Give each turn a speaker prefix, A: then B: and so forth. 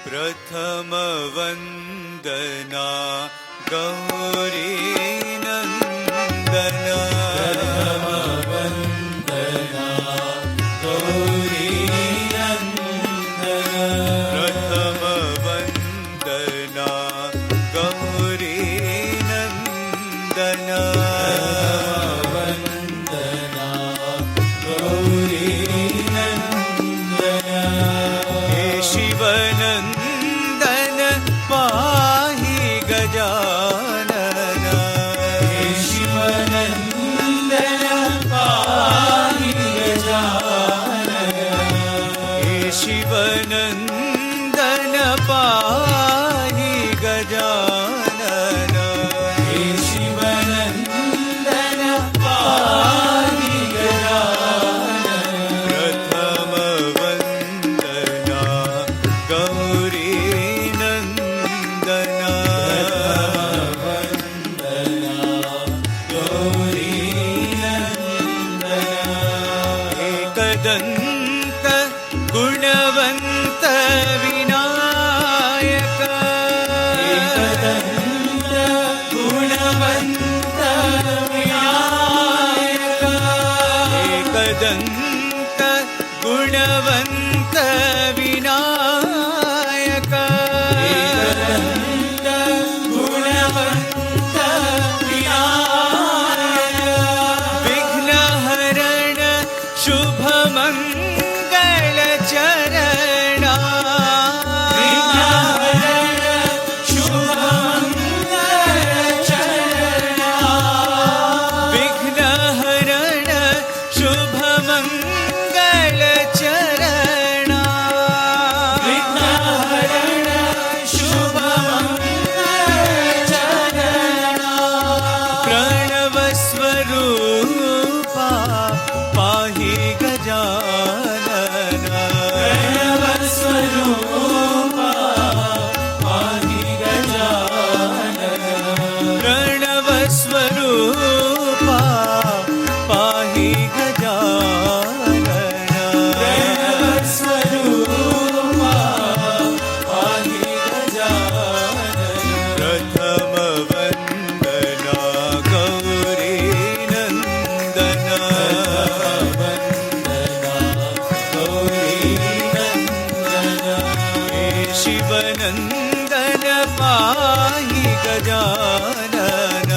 A: प्रथम वंदना गौरी नंदन,
B: गौरी नंदन,
A: प्रथम वंदना गौरी नंदन,
B: वंदना गौरी नंदन,
A: हे शिवनंदन पाहि गजानन,
B: हे शिवनंदन पाहि गजानन,
A: हे शिवनंदन पाहि गजानन,
B: हे शिवनंदन पाहि गजानन,
A: प्रथम वंदना गौरी नंदन,
B: वंदना गौरी नंदन,
A: एकदंत गुणवंत विनायक,
B: एकदंत गुणवंत विनायक,
A: एकदंत गुणवंत विनायक,
B: एकदंत गुणवंत विनायक,
A: विघ्नहरण शुभमंगल चरणा,
B: विघ्नहरण शुभमंगल चरणा,
A: विघ्नहरण शुभमंगल चरणा,
B: विघ्नहरण शुभमंगल चरणा,
A: प्रणव स्वरूपा पाहि गजानन,
B: प्रणव स्वरूपा पाहि गजानन,
A: प्रणव स्वरूपा पाहि गजानन,
B: प्रणव स्वरूपा पाहि गजानन,
A: प्रथम वंदना गौरी नंदन,
B: वंदना गौरी नंदन,
A: हे शिवनंदन पाहि गजानन,